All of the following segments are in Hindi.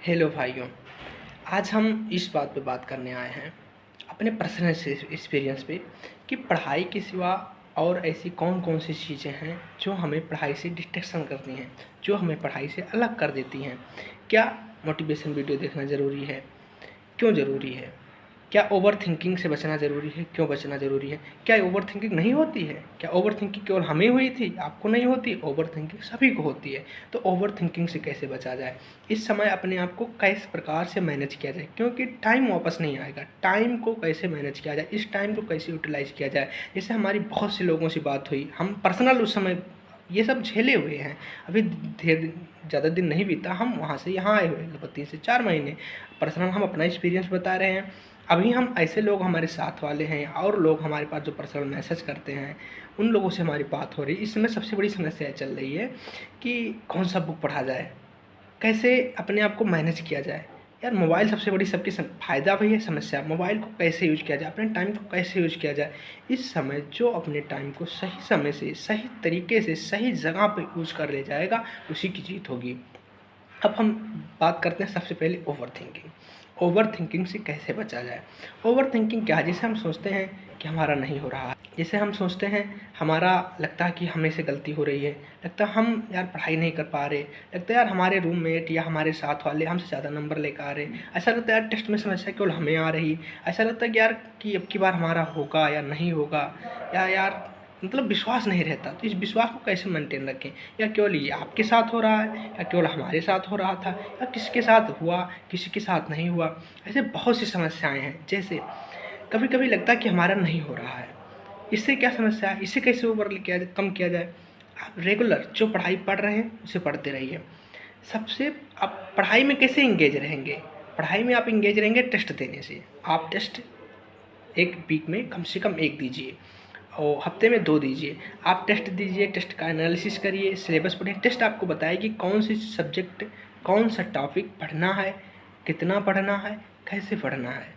हेलो भाइयों। आज हम इस बात पे बात करने आए हैं अपने पर्सनल एक्सपीरियंस पे कि पढ़ाई के सिवा और ऐसी कौन कौन सी चीज़ें हैं जो हमें पढ़ाई से डिस्ट्रैक्शन करती हैं, जो हमें पढ़ाई से अलग कर देती हैं। क्या मोटिवेशन वीडियो देखना ज़रूरी है? क्यों ज़रूरी है? क्या ओवर थिंकिंग से बचना ज़रूरी है? क्यों बचना ज़रूरी है? क्या ओवर थिंकिंग नहीं होती है? क्या ओवर थिंकिंग केवल हमें हुई थी, आपको नहीं होती? ओवर थिंकिंग सभी को होती है। तो ओवर थिंकिंग से कैसे बचा जाए? इस समय अपने आप को किस प्रकार से मैनेज किया जाए, क्योंकि टाइम वापस नहीं आएगा। टाइम को कैसे मैनेज किया जाए, इस टाइम को कैसे यूटिलाइज़ किया जाए। जैसे हमारी बहुत से लोगों से बात हुई, हम पर्सनल उस समय ये सब झेले हुए हैं। अभी ढेर ज़्यादा दिन नहीं बीता, हम वहाँ से यहाँ आए हुए हैं, लगभग 3 से 4 महीने। पर्सनल हम अपना एक्सपीरियंस बता रहे हैं। अभी हम ऐसे लोग हमारे साथ वाले हैं और लोग हमारे पास जो पर्सनल मैसेज करते हैं, उन लोगों से हमारी बात हो रही है। इस समय सबसे बड़ी समस्या चल रही है कि कौन सा बुक पढ़ा जाए, कैसे अपने आप को मैनेज किया जाए। यार मोबाइल सबसे बड़ी सबकी फ़ायदा भी है, समस्या। मोबाइल को कैसे यूज किया जाए, अपने टाइम को कैसे यूज किया जाए। इस समय जो अपने टाइम को सही समय से, सही तरीके से, सही जगह पे यूज कर ले जाएगा, उसी की जीत होगी। अब हम बात करते हैं सबसे पहले ओवर थिंकिंग। ओवर थिंकिंग से कैसे बचा जाए? ओवर थिंकिंग क्या है? जैसे हम सोचते हैं कि हमारा नहीं हो रहा है, जैसे हम सोचते हैं हमारा लगता है कि हमें से गलती हो रही है, लगता है हम यार पढ़ाई नहीं कर पा रहे, लगता है यार हमारे रूममेट या हमारे साथ वाले हमसे ज़्यादा नंबर लेकर आ रहे, ऐसा लगता है यार टेस्ट में समस्या केवल हमें आ रही, ऐसा लगता है कि यार कि अब की बार हमारा होगा या नहीं होगा, या यार मतलब विश्वास नहीं रहता। तो इस विश्वास को कैसे मेंटेन रखें? या केवल ये आपके साथ हो रहा है, या केवल हमारे साथ हो रहा था, या किसी के साथ हुआ, किसी के साथ नहीं हुआ। ऐसे बहुत सी समस्याएं हैं। जैसे कभी कभी लगता है कि हमारा नहीं हो रहा है, इससे क्या समस्या है, इसे कैसे ऊपर किया जाए, कम किया जाए? आप रेगुलर जो पढ़ाई पढ़ रहे हैं उसे पढ़ते रहिए। सबसे आप पढ़ाई में कैसे इंगेज रहेंगे? पढ़ाई में आप इंगेज रहेंगे टेस्ट देने से। आप टेस्ट एक वीक में कम से कम 1 दीजिए और हफ्ते में 2 दीजिए। आप टेस्ट दीजिए, टेस्ट का एनालिसिस करिए, सिलेबस पढ़िए। टेस्ट आपको बताएगी कौन सी सब्जेक्ट, कौन सा टॉपिक पढ़ना है, कितना पढ़ना है, कैसे पढ़ना है।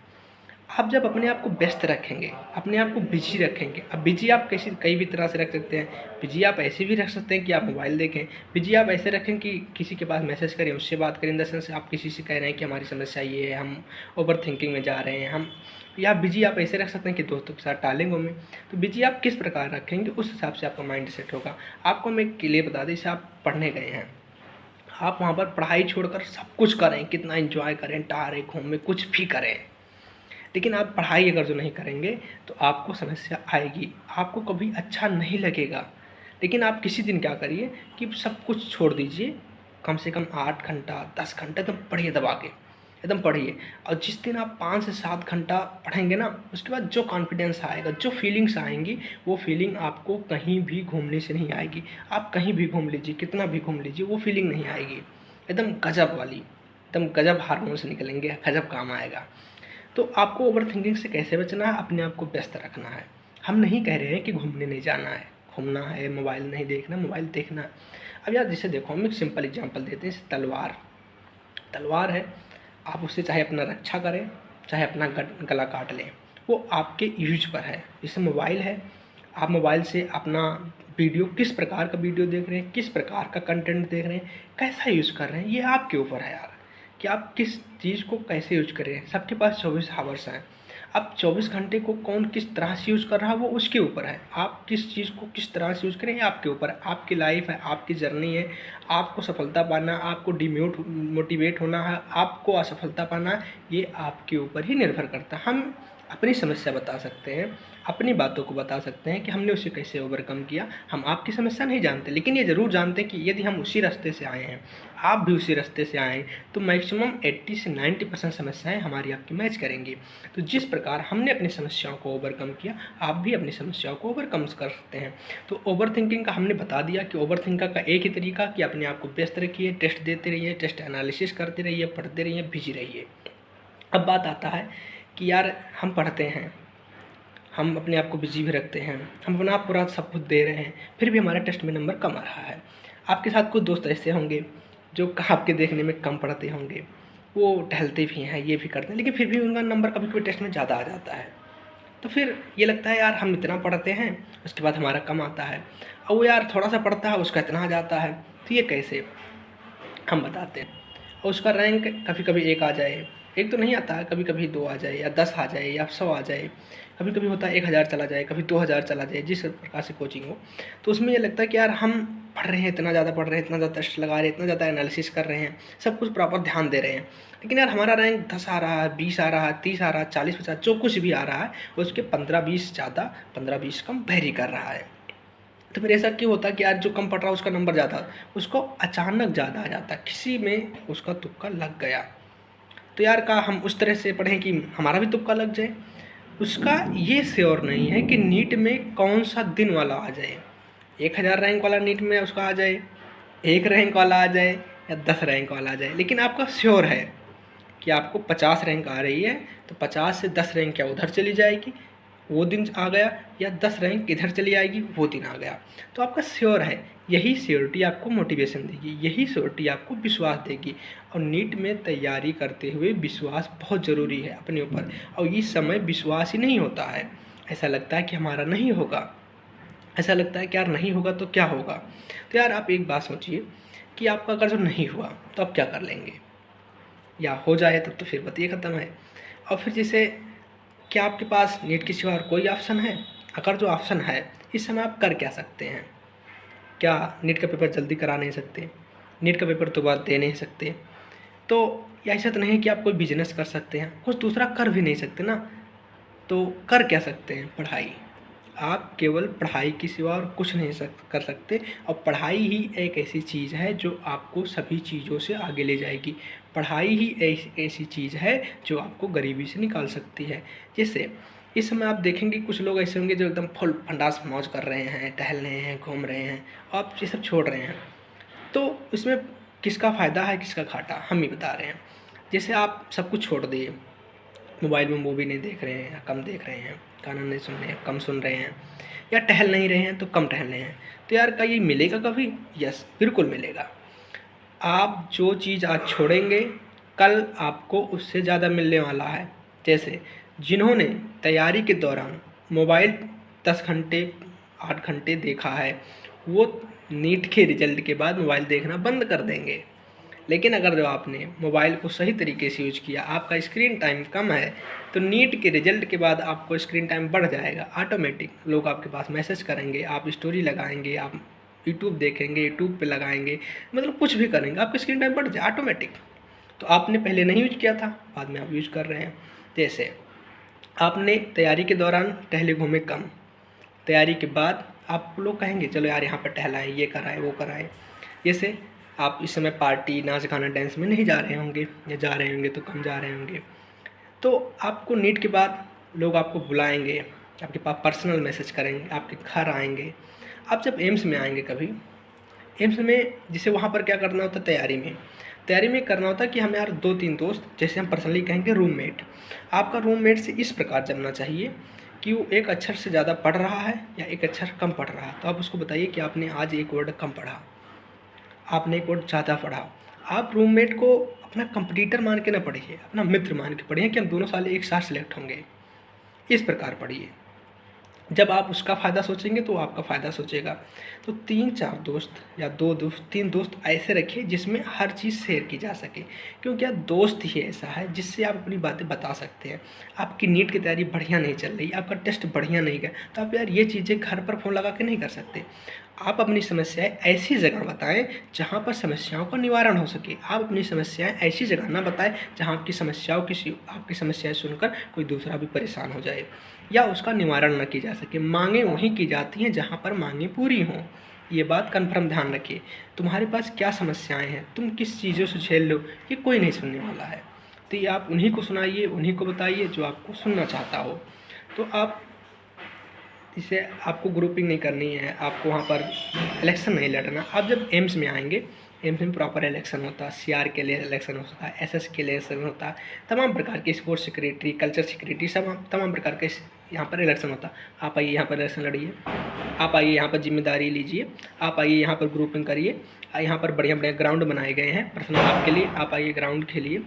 आप जब अपने आप को व्यस्त रखेंगे, अपने आप को बिजी रखेंगे। अब बिजी आप कैसी कई भी तरह से रख सकते हैं। बिजी आप ऐसे भी रख सकते हैं कि आप मोबाइल देखें। बिजी आप ऐसे रखें कि किसी के पास मैसेज करें, उससे बात करें। इन द सेंस आप किसी से कह रहे हैं कि हमारी समस्या ये है, हम ओवर थिंकिंग में जा रहे हैं हम। या बिजी आप ऐसे रख सकते हैं कि दोस्तों के साथ टालेंगे में। तो बिजी आप किस प्रकार रखेंगे, उस हिसाब से आपका माइंड सेट होगा। आपको मैं क्लियर बता दें, जैसे आप पढ़ने गए हैं, आप वहाँ पर पढ़ाई छोड़कर सब कुछ करें, कितना एंजॉय करें, टहरें, घूमें, कुछ भी करें, लेकिन आप पढ़ाई अगर जो नहीं करेंगे तो आपको समस्या आएगी, आपको कभी अच्छा नहीं लगेगा। लेकिन आप किसी दिन क्या करिए कि सब कुछ छोड़ दीजिए, कम से कम 8 घंटा 10 घंटा एकदम पढ़िए, दबा के एकदम पढ़िए। और जिस दिन आप 5 से 7 घंटा पढ़ेंगे ना, उसके बाद जो कॉन्फिडेंस आएगा, जो फीलिंग्स आएंगी, वो फीलिंग आपको कहीं भी घूमने से नहीं आएगी। आप कहीं भी घूम लीजिए, कितना भी घूम लीजिए, वो फीलिंग नहीं आएगी। एकदम गजब वाली, एकदम गजब हार्मोन्स निकलेंगे, गजब काम आएगा। तो आपको ओवर थिंकिंग से कैसे बचना है? अपने आप को व्यस्त रखना है। हम नहीं कह रहे हैं कि घूमने नहीं जाना है, घूमना है, मोबाइल नहीं देखना, मोबाइल देखना है। अब यार जैसे देखो, हम एक सिंपल एग्जांपल देते हैं। तलवार तलवार है, आप उससे चाहे अपना रक्षा करें, चाहे अपना गला काट लें, वो आपके यूज पर है। जैसे मोबाइल है, आप मोबाइल से अपना वीडियो, किस प्रकार का वीडियो देख रहे हैं, किस प्रकार का कंटेंट देख रहे हैं, कैसा यूज़ कर रहे हैं, ये आपके ऊपर है यार, कि आप किस चीज़ को कैसे यूज कर रहे हैं। सबके पास 24 आवर्स हैं। अब 24 घंटे को कौन किस तरह से यूज़ कर रहा है, वो उसके ऊपर है। आप किस चीज़ को किस तरह से यूज़ करें, ये आपके ऊपर है। आपकी लाइफ है, आपकी जर्नी है। आपको सफलता पाना, आपको मोटिवेट होना है, आपको असफलता पाना है, ये आपके ऊपर ही निर्भर करता है। हम अपनी समस्या बता सकते हैं, अपनी बातों को बता सकते हैं कि हमने उसे कैसे ओवरकम किया। हम आपकी समस्या नहीं जानते, लेकिन ये ज़रूर जानते हैं कि यदि हम उसी रास्ते से आए हैं, आप भी उसी रास्ते से आए, तो मैक्सिमम 80 से 90% समस्याएं हमारी आपकी मैच करेंगी। तो जिस प्रकार हमने अपनी समस्याओं को ओवरकम किया, आप भी अपनी समस्याओं को ओवरकम कर सकते हैं। तो ओवर थिंकिंग का हमने बता दिया कि ओवर थिंकिंग का एक ही तरीका कि अपने आप को व्यस्त रखिए, टेस्ट देते रहिए, टेस्ट एनालिसिस करते रहिए, पढ़ते रहिए, बिजी रहिए। अब बात आता है कि यार हम पढ़ते हैं, हम अपने आप को बिजी भी रखते हैं, हम अपना पूरा सब कुछ दे रहे हैं, फिर भी हमारे टेस्ट में नंबर कम आ रहा है। आपके साथ कुछ दोस्त ऐसे होंगे जो आपके देखने में कम पढ़ते होंगे, वो टहलते भी हैं, ये भी करते हैं, लेकिन फिर भी उनका नंबर कभी कभी टेस्ट में ज़्यादा आ जाता है। तो फिर ये लगता है यार हम इतना पढ़ते हैं, उसके बाद हमारा कम आता है, और वो यार थोड़ा सा पढ़ता है, उसका इतना आ जाता है। तो ये कैसे? हम बताते हैं। और उसका रैंक कभी कभी 1 आ जाए, 1 तो नहीं आता, कभी कभी 2 आ जाए या 10 आ जाए या 100 आ जाए, कभी कभी होता है 1000 चला जाए, कभी 2000 चला जाए, जिस प्रकार से कोचिंग हो। तो उसमें ये लगता है कि यार हम पढ़ रहे हैं, इतना ज़्यादा पढ़ रहे हैं, इतना ज़्यादा टेस्ट लगा रहे हैं, इतना ज़्यादा एनालिसिस कर रहे हैं, सब कुछ प्रॉपर ध्यान दे रहे हैं, लेकिन यार हमारा रैंक 10 आ रहा है, 20 आ रहा है, 30 आ रहा है, 40-50 जो कुछ भी आ रहा है उसके 15-20 ज़्यादा, 15-20 कम वेरी कर रहा है। तो फिर ऐसा क्यों होता है कि यार जो कम पढ़ रहा है उसका नंबर ज़्यादा, उसको अचानक ज़्यादा आ जाता है, किसी में उसका तुक्का लग गया। तो यार का हम उस तरह से पढ़ें कि हमारा भी तुक्का लग जाए, उसका ये श्योर नहीं है कि नीट में कौन सा दिन वाला आ जाए। 1000 रैंक वाला नीट में उसका आ जाए, 1 रैंक वाला आ जाए या 10 रैंक वाला आ जाए, लेकिन आपका श्योर है कि आपको 50 रैंक आ रही है, तो 50 से 10 रैंक क्या उधर चली जाएगी, वो दिन आ गया, या 10 रैंक इधर चली आएगी, वो दिन आ गया। तो आपका श्योर है, यही श्योरिटी आपको मोटिवेशन देगी, यही श्योरिटी आपको विश्वास देगी। और नीट में तैयारी करते हुए विश्वास बहुत ज़रूरी है अपने ऊपर। और इस समय विश्वास ही नहीं होता है, ऐसा लगता है कि हमारा नहीं होगा, ऐसा लगता है कि यार नहीं होगा तो क्या होगा। तो यार आप एक बात सोचिए कि आपका अगर जो नहीं हुआ तो आप क्या कर लेंगे, या हो जाए तब तो फिर बात ये ख़त्म है। और फिर जैसे क्या आपके पास नीट के सिवा और कोई ऑप्शन है? अगर जो ऑप्शन है, इस समय आप कर क्या सकते हैं? क्या नीट का पेपर जल्दी करा नहीं सकते? नीट का पेपर दोबारा दे नहीं सकते? तो या ऐसा तो नहीं है कि आप कोई बिजनेस कर सकते हैं, कुछ दूसरा कर भी नहीं सकते ना। तो कर क्या सकते हैं? पढ़ाई। आप केवल पढ़ाई के सिवा और कुछ नहीं कर सकते। और पढ़ाई ही एक ऐसी चीज़ है जो आपको सभी चीज़ों से आगे ले जाएगी। पढ़ाई ही ऐसी चीज़ है जो आपको गरीबी से निकाल सकती है। जैसे इस समय आप देखेंगे कुछ लोग ऐसे होंगे जो एकदम फुल फंडास मौज कर रहे हैं, टहल रहे हैं, घूम रहे हैं, और आप ये सब छोड़ रहे हैं। तो इसमें किसका फ़ायदा है, किसका घाटा, हम ही बता रहे हैं। जैसे आप सब कुछ छोड़ दिए, मोबाइल में मूवी नहीं देख रहे हैं, कम देख रहे हैं, गाना नहीं सुन रहे हैं, कम सुन रहे हैं, या टहल नहीं रहे हैं तो कम टहल रहे हैं, तो यार क्या ये मिलेगा कभी? यस, बिल्कुल मिलेगा। आप जो चीज़ आज छोड़ेंगे, कल आपको उससे ज़्यादा मिलने वाला है। जैसे जिन्होंने तैयारी के दौरान मोबाइल 10 घंटे 8 घंटे देखा है, वो नीट के रिजल्ट के बाद मोबाइल देखना बंद कर देंगे। लेकिन अगर जो आपने मोबाइल को सही तरीके से यूज किया, आपका स्क्रीन टाइम कम है, तो नीट के रिजल्ट के बाद आपको स्क्रीन टाइम बढ़ जाएगा ऑटोमेटिक। लोग आपके पास मैसेज करेंगे, आप स्टोरी लगाएंगे, आप यूट्यूब देखेंगे, यूट्यूब पे लगाएंगे, मतलब कुछ भी करेंगे, आपका स्क्रीन टाइम बढ़ जाए ऑटोमेटिक। तो आपने पहले नहीं यूज किया था, बाद में आप यूज कर रहे हैं। जैसे आपने तैयारी के दौरान टहले घूमे कम, तैयारी के बाद आप लोग कहेंगे चलो यार यहाँ पर टहलाएं, ये कराएं, वो कराएं। जैसे आप इस समय पार्टी, नाच गाना, डांस में नहीं जा रहे होंगे, या जा रहे होंगे तो कम जा रहे होंगे, तो आपको नीट के बाद लोग आपको बुलाएंगे, आपके पास पर्सनल मैसेज करेंगे, आपके घर आएंगे। आप जब एम्स में आएंगे कभी, एम्स में जैसे वहाँ पर क्या करना होता है, तैयारी में करना होता है कि हम यार 2-3 दोस्त, जैसे हम पर्सनली कहेंगे रूममेट, आपका रूममेट से इस प्रकार जमना चाहिए कि वो एक अक्षर से ज़्यादा पढ़ रहा है या एक अक्षर कम पढ़ रहा है। तो आप उसको बताइए कि आपने आज एक वर्ड कम पढ़ा, आपने एक वर्ड ज़्यादा पढ़ा। आप रूममेट को अपना कंपटीटर मान के ना पढ़िए, अपना मित्र मान के पढ़िए कि हम दोनों साल एक साथ सेलेक्ट होंगे, इस प्रकार पढ़िए। जब आप उसका फ़ायदा सोचेंगे तो आपका फ़ायदा सोचेगा। तो 3-4 दोस्त या 2 दोस्त, 3 दोस्त ऐसे रखिए जिसमें हर चीज़ शेयर की जा सके, क्योंकि यार दोस्त ही ऐसा है जिससे आप अपनी बातें बता सकते हैं। आपकी नीट की तैयारी बढ़िया नहीं चल रही, आपका टेस्ट बढ़िया नहीं गया, तो आप यार ये चीज़ें घर पर फ़ोन लगा के नहीं कर सकते। आप अपनी समस्याएं ऐसी जगह बताएं जहां पर समस्याओं का निवारण हो सके। आप अपनी समस्याएं ऐसी जगह ना बताएं जहां आपकी समस्याएं सुनकर कोई दूसरा भी परेशान हो जाए या उसका निवारण न की जा सके। मांगें वहीं की जाती हैं जहां पर मांगें पूरी हों। ये बात कन्फर्म ध्यान रखिए। तुम्हारे पास क्या समस्याएं हैं, तुम किस चीज़ों से झेल लो, ये कोई नहीं सुनने वाला है। तो ये आप उन्हीं को सुनाइए, उन्हीं को बताइए जो आपको सुनना चाहता हो। तो आप इसे, आपको ग्रुपिंग नहीं करनी है, आपको वहाँ पर इलेक्शन नहीं लड़ना। आप जब एम्स में आएंगे, एम्स में प्रॉपर इलेक्शन होता है, सीआर के लिए इलेक्शन होता है, एसएस के लिए इलेक्शन होता है, तमाम प्रकार के स्पोर्ट्स सेक्रेटरी, कल्चर सेक्रेटरी, सब तमाम प्रकार के यहाँ पर इलेक्शन होता है। आप आइए यहाँ पर इलेक्शन लड़िए, आप आइए यहाँ पर जिम्मेदारी लीजिए, आप आइए यहाँ पर ग्रुपिंग करिए। यहाँ पर बढ़िया बढ़िया ग्राउंड बनाए गए हैं पर्सनल आपके लिए, आप आइए ग्राउंड खेलिए,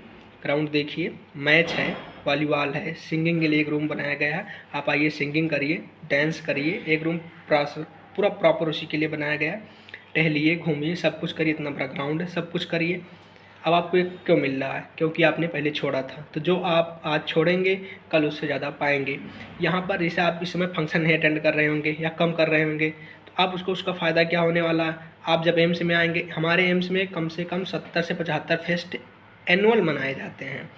ग्राउंड देखिए, मैच है, वॉलीबॉल है, सिंगिंग के लिए एक रूम बनाया गया है, आप आइए सिंगिंग करिए, डांस करिए, एक रूम पूरा प्रॉपर उसी के लिए बनाया गया है। टहलिए, घूमिए, सब कुछ करिए, इतना बड़ा ग्राउंड है, सब कुछ करिए। अब आपको ये क्यों मिल रहा है? क्योंकि आपने पहले छोड़ा था। तो जो आप आज छोड़ेंगे कल उससे ज़्यादा पाएंगे। यहाँ पर जैसे आप इस समय फंक्शन नहीं अटेंड कर रहे होंगे या कम कर रहे होंगे, तो आप उसका फ़ायदा क्या होने वाला है? आप जब एम्स में आएंगे, हमारे एम्स में कम से कम 70 से 75 फेस्ट एनुअल मनाए जाते हैं।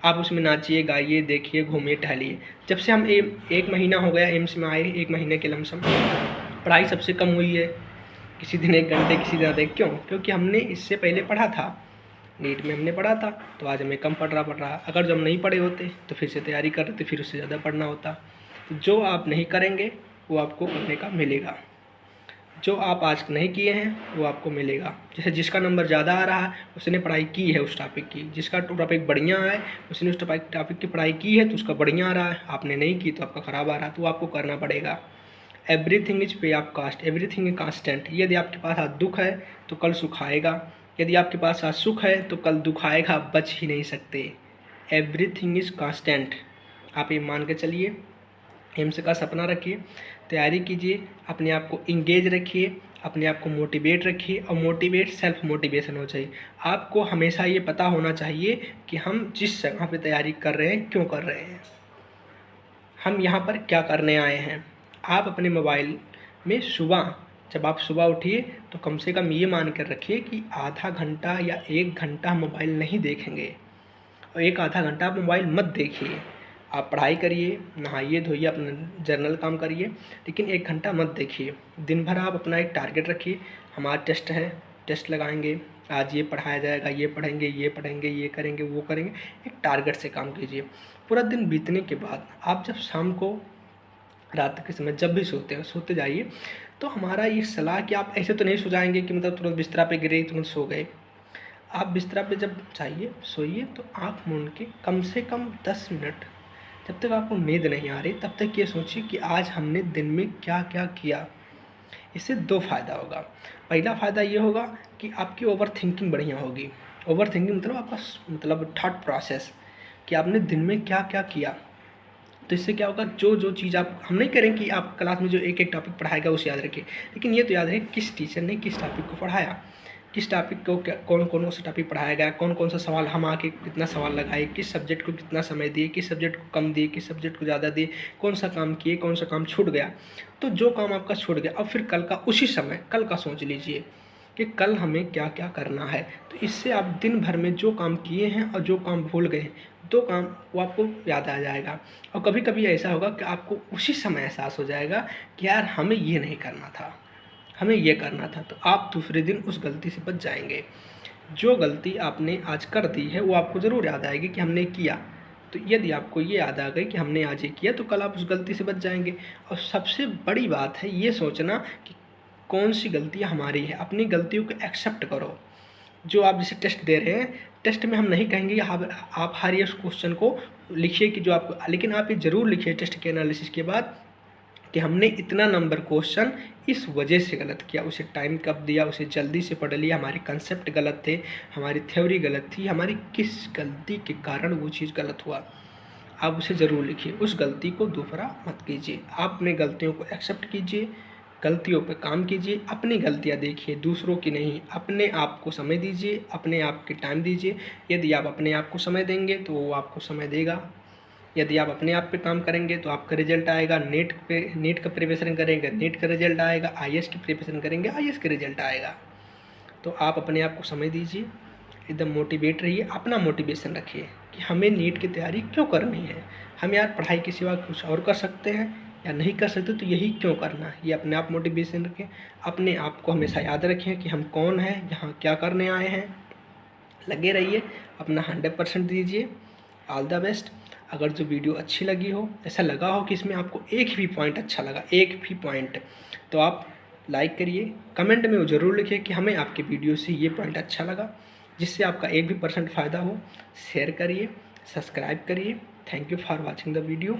आप उसमें नाचिए, गाइए, देखिए, घूमिए, टहलिए। जब से हम एक महीना हो गया एम्स में आए, 1 महीने के लमसम, पढ़ाई सबसे कम हुई है। किसी दिन 1 घंटे, किसी दिन आधे। क्यों? क्योंकि हमने इससे पहले पढ़ा था, नीट में हमने पढ़ा था, तो आज हमें कम पढ़ रहा। अगर जो हम नहीं पढ़े होते तो फिर से तैयारी कर रहे थे, फिर उससे ज़्यादा पढ़ना होता। तो जो आप नहीं करेंगे वो आपको करने का मिलेगा। जो आप आज नहीं किए हैं वो आपको मिलेगा। जैसे जिसका नंबर ज़्यादा आ रहा है उसने पढ़ाई की है उस टॉपिक की, जिसका टॉपिक बढ़िया है उसने उस टॉपिक की पढ़ाई की है तो उसका बढ़िया आ रहा है, आपने नहीं की तो आपका ख़राब आ रहा है, तो आपको करना पड़ेगा। Everything is pay off cost, everything is constant. यदि आपके पास आज दुख है तो कल सुख आएगा, यदि आपके पास आज सुख है तो कल दुख आएगा, आप बच ही नहीं सकते। Everything is constant. आप ये मान के चलिए, एम्स का सपना रखिए, तैयारी कीजिए, अपने आप को इंगेज रखिए, अपने आप को मोटिवेट रखिए। और मोटिवेट सेल्फ मोटिवेशन हो चाहिए। आपको हमेशा ये पता होना चाहिए कि हम जिस जगह पे तैयारी कर रहे हैं क्यों कर रहे हैं, हम यहाँ पर क्या करने आए हैं। आप अपने मोबाइल में सुबह, जब आप सुबह उठिए तो कम से कम ये मान कर रखिए कि आधा घंटा या 1 घंटा मोबाइल नहीं देखेंगे। और 1 आधा घंटा आप मोबाइल मत देखिए। आप पढ़ाई करिए, नहाइए धोइए, अपना जर्नल काम करिए, लेकिन 1 घंटा मत देखिए। दिन भर आप अपना एक टारगेट रखिए, हमारा टेस्ट है, टेस्ट लगाएंगे, आज ये पढ़ाया जाएगा, ये पढ़ेंगे, ये पढ़ेंगे, ये करेंगे, वो करेंगे। एक टारगेट से काम कीजिए। पूरा दिन बीतने के बाद आप जब शाम को, रात के समय जब भी सोते जाइए, तो हमारा ये सलाह कि आप ऐसे तो नहीं सो जाएंगे कि मतलब तुरंत बिस्तरा पे गिरे तुरंत सो गए। आप बिस्तरा पे जब जाइए सोइए तो आँख मूंद के कम से कम 10 मिनट, जब तक आपको नींद नहीं आ रही तब तक ये सोचिए कि आज हमने दिन में क्या क्या किया। इससे 2 फ़ायदा होगा। पहला फ़ायदा ये होगा कि आपकी ओवर थिंकिंग बढ़िया होगी। ओवर थिंकिंग मतलब आपका मतलब थॉट प्रोसेस, कि आपने दिन में क्या क्या किया। तो इससे क्या होगा, जो चीज़ आप, हम नहीं करें कि आप क्लास में जो एक एक टॉपिक पढ़ाएगा उसे याद रखिए, लेकिन ये तो याद रहे किस टीचर ने किस टॉपिक को पढ़ाया, किस टॉपिक को कौन कौन सा टॉपिक पढ़ाया गया, कौन कौन सा सवाल हम आके कितना सवाल लगाए, किस सब्जेक्ट को कितना समय दिए, किस सब्जेक्ट को कम दिए, किस सब्जेक्ट को ज़्यादा दिए, कौन सा काम किए, कौन सा काम छूट गया। तो जो काम आपका छूट गया, अब फिर कल का उसी समय कल का सोच लीजिए कि कल हमें क्या क्या करना है। तो इससे आप दिन भर में जो काम किए हैं और जो काम भूल गए हैं, 2 काम वो आपको याद आ जाएगा। और कभी कभी ऐसा होगा कि आपको उसी समय एहसास हो जाएगा कि यार हमें ये नहीं करना था, हमें ये करना था। तो आप दूसरे दिन उस गलती से बच जाएंगे। जो गलती आपने आज कर दी है वो आपको ज़रूर याद आएगी कि हमने किया। तो यदि आपको ये याद आ गई कि हमने आज ये किया तो कल आप उस गलती से बच जाएंगे। और सबसे बड़ी बात है ये सोचना कि कौन सी गलतियाँ हमारी है। अपनी गलतियों को एक्सेप्ट करो। जो आप जैसे टेस्ट दे रहे हैं, टेस्ट में हम नहीं कहेंगे आप हर एक क्वेश्चन को लिखिए कि जो आपको, लेकिन आप ये ज़रूर लिखिए टेस्ट के एनालिसिस के बाद कि हमने इतना नंबर क्वेश्चन इस वजह से गलत किया, उसे टाइम कब दिया, उसे जल्दी से पढ़ लिया, हमारे कंसेप्ट गलत थे, हमारी थ्योरी गलत थी, हमारी किस गलती के कारण वो चीज़ गलत हुआ। आप उसे ज़रूर लिखिए, उस गलती को दोबारा मत कीजिए। आप अपने गलतियों को एक्सेप्ट कीजिए, गलतियों पर काम कीजिए, अपनी गलतियाँ देखिए, दूसरों की नहीं। अपने आप को समय दीजिए, अपने आप के टाइम दीजिए। यदि आप अपने आप को समय देंगे तो वो आपको समय देगा। यदि आप अपने आप पे काम करेंगे तो आपका रिजल्ट आएगा। नीट का प्रिपरेशन करेंगे, नीट का रिजल्ट आएगा। आईएएस की प्रिपरेशन करेंगे, आईएएस का रिजल्ट आएगा। तो आप अपने आप को समय दीजिए, एकदम मोटिवेट रहिए, अपना मोटिवेशन रखिए कि हमें नीट की तैयारी क्यों करनी है। हम यार पढ़ाई के सिवा कुछ और कर सकते हैं या नहीं कर सकते, तो यही क्यों करना है, ये अपने आप मोटिवेशन रखें। अपने आप को हमेशा याद रखें कि हम कौन हैं, यहाँ क्या करने आए हैं। लगे रहिए, अपना 100% दीजिए। All the best. अगर जो वीडियो अच्छी लगी हो, ऐसा लगा हो कि इसमें आपको एक भी पॉइंट अच्छा लगा, एक भी पॉइंट, तो आप लाइक करिए। कमेंट में वो ज़रूर लिखिए कि हमें आपके वीडियो से ये पॉइंट अच्छा लगा, जिससे आपका 1 भी % फ़ायदा हो। शेयर करिए, सब्सक्राइब करिए। Thank you for watching the video.